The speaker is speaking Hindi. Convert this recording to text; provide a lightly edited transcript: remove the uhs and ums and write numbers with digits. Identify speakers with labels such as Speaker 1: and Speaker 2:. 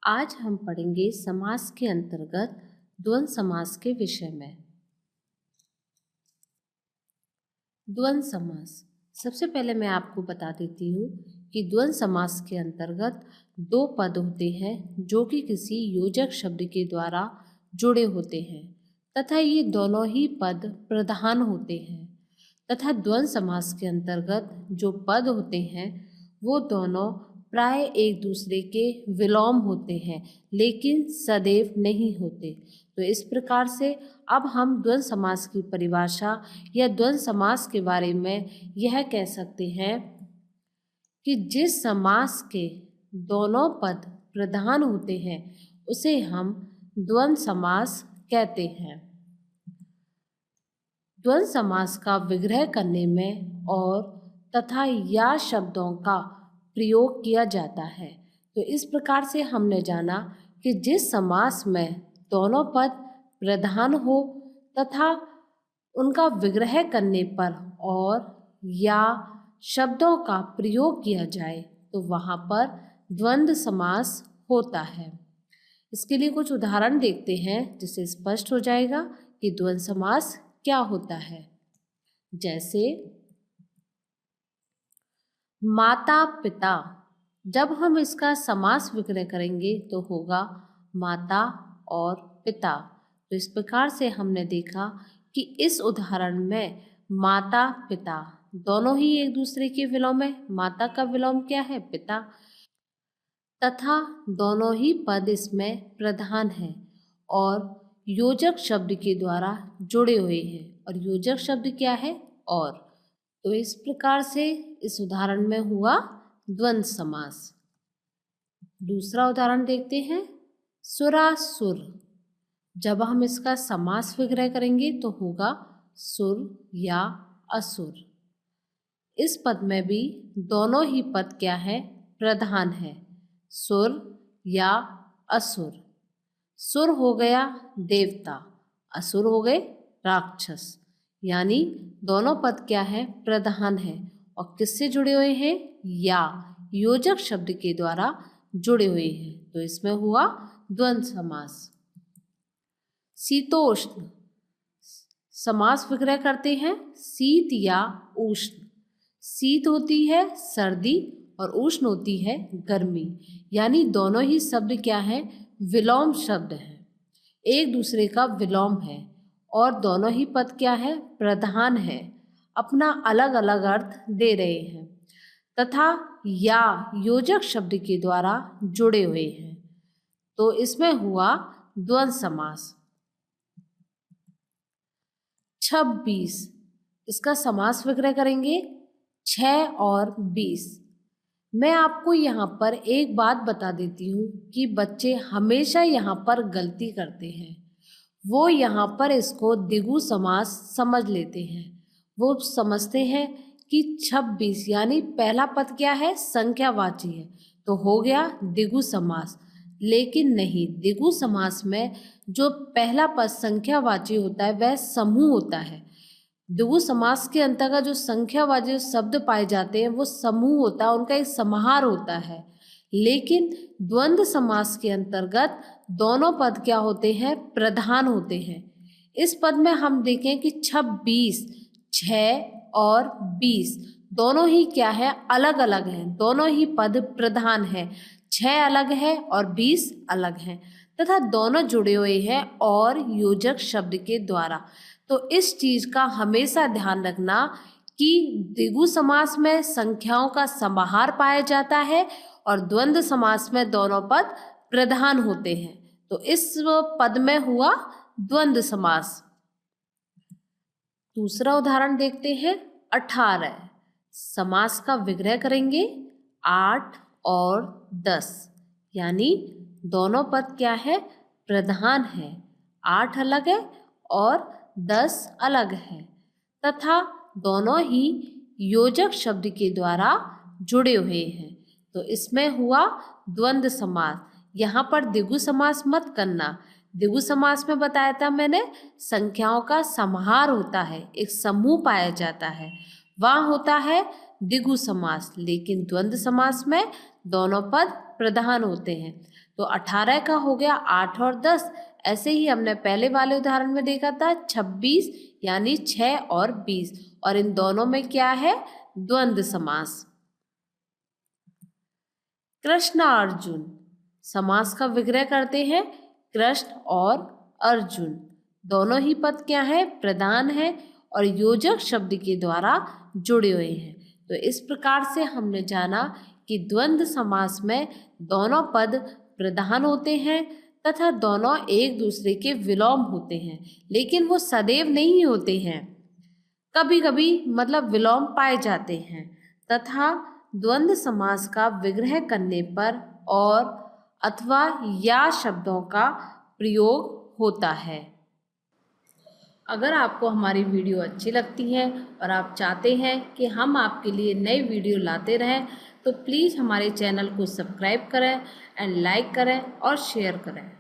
Speaker 1: आज हम पढ़ेंगे समास के अंतर्गत द्वंद्व समास के विषय में। द्वंद्व समास, सबसे पहले मैं आपको बता देती हूँ कि द्वंद्व समास के अंतर्गत दो पद होते हैं जो कि किसी योजक शब्द के द्वारा जुड़े होते हैं तथा ये दोनों ही पद प्रधान होते हैं। तथा द्वंद्व समास के अंतर्गत जो पद होते हैं वो दोनों प्राय एक दूसरे के विलोम होते हैं लेकिन सदैव नहीं होते। तो इस प्रकार से अब हम द्वंद्व समास की परिभाषा या द्वंद्व समास के बारे में यह कह सकते हैं कि जिस समास के दोनों पद प्रधान होते हैं उसे हम द्वंद्व समास कहते हैं। द्वंद्व समास का विग्रह करने में और तथा या शब्दों का प्रयोग किया जाता है। तो इस प्रकार से हमने जाना कि जिस समास में दोनों पद प्रधान हो तथा उनका विग्रह करने पर और या शब्दों का प्रयोग किया जाए तो वहाँ पर द्वंद्व समास होता है। इसके लिए कुछ उदाहरण देखते हैं जिससे स्पष्ट हो जाएगा कि द्वंद्व समास क्या होता है। जैसे माता पिता, जब हम इसका समास विग्रह करेंगे तो होगा माता और पिता। तो इस प्रकार से हमने देखा कि इस उदाहरण में माता पिता दोनों ही एक दूसरे के विलोम है। माता का विलोम क्या है? पिता। तथा दोनों ही पद इसमें प्रधान हैं और योजक शब्द के द्वारा जुड़े हुए हैं। और योजक शब्द क्या है? और। तो इस प्रकार से इस उदाहरण में हुआ द्वंद्व समास। दूसरा उदाहरण देखते हैं, सुरासुर। जब हम इसका समास विग्रह करेंगे तो होगा सुर या असुर। इस पद में भी दोनों ही पद क्या है? प्रधान है, सुर या असुर। सुर हो गया देवता, असुर हो गए राक्षस। यानी दोनों पद क्या है? प्रधान है और किससे जुड़े हुए हैं? या योजक शब्द के द्वारा जुड़े हुए हैं। तो इसमें हुआ द्वंद्व समास। शीतोष्ण, समास विग्रह करते हैं शीत या उष्ण। शीत होती है सर्दी और उष्ण होती है गर्मी। यानी दोनों ही शब्द क्या है? विलोम शब्द हैं, एक दूसरे का विलोम है और दोनों ही पद क्या है? प्रधान है, अपना अलग अलग अर्थ दे रहे हैं तथा या योजक शब्द के द्वारा जुड़े हुए हैं। तो इसमें हुआ द्वंद्व समास। 26, इसका समास विग्रह करेंगे 6 और 20। मैं आपको यहाँ पर एक बात बता देती हूँ कि बच्चे हमेशा यहाँ पर गलती करते हैं। वो यहाँ पर इसको द्विगु समास समझ लेते हैं। वो समझते हैं कि 26 यानी पहला पद क्या है? संख्यावाची है, तो हो गया द्विगु समास। लेकिन नहीं, द्विगु समास में जो पहला पद संख्यावाची होता है वह समूह होता है। द्विगु समास के अंतर्गत जो संख्यावाची शब्द पाए जाते हैं वो समूह होता है, उनका एक समाहार होता है। लेकिन द्वंद्व समास के अंतर्गत दोनों पद क्या होते हैं? प्रधान होते हैं। इस पद में हम देखें कि 26, 6 और 20 दोनों ही क्या है? अलग अलग हैं। दोनों ही पद प्रधान हैं, 6 अलग है और 20 अलग हैं तथा दोनों जुड़े हुए हैं और योजक शब्द के द्वारा। तो इस चीज का हमेशा ध्यान रखना कि द्विगु समास में संख्याओं का समाहार पाया जाता है और द्वंद्व समास में दोनों पद प्रधान होते हैं। तो इस पद में हुआ द्वंद्व समास। दूसरा उदाहरण देखते हैं 18। समास का विग्रह करेंगे 8 और 10। यानी दोनों पद क्या है? प्रधान है, 8 अलग है और 10 अलग है तथा दोनों ही योजक शब्द के द्वारा जुड़े हुए हैं। तो इसमें हुआ द्वंद्व समास। यहाँ पर द्विगु समास मत करना। द्विगु समास में बताया था मैंने, संख्याओं का समाहार होता है, एक समूह पाया जाता है, वहाँ होता है द्विगु समास। लेकिन द्वंद्व समास में दोनों पद प्रधान होते हैं। तो 18 का हो गया 8 और 10। ऐसे ही हमने पहले वाले उदाहरण में देखा था 26 यानी 6 और 20, और इन दोनों में क्या है, द्वंद्व समास। कृष्ण अर्जुन, समास का विग्रह करते हैं कृष्ण और अर्जुन। दोनों ही पद क्या है, प्रधान है और योजक शब्द के द्वारा जुड़े हुए हैं। तो इस प्रकार से हमने जाना कि द्वंद्व समास में दोनों पद प्रधान होते हैं तथा दोनों एक दूसरे के विलोम होते हैं, लेकिन वो सदैव नहीं होते हैं, कभी कभी मतलब विलोम पाए जाते हैं। तथा द्वंद्व समास का विग्रह करने पर और अथवा या शब्दों का प्रयोग होता है। अगर आपको हमारी वीडियो अच्छी लगती है और आप चाहते हैं कि हम आपके लिए नई वीडियो लाते रहें, तो प्लीज़ हमारे चैनल को सब्सक्राइब करें एंड लाइक करें और शेयर करें।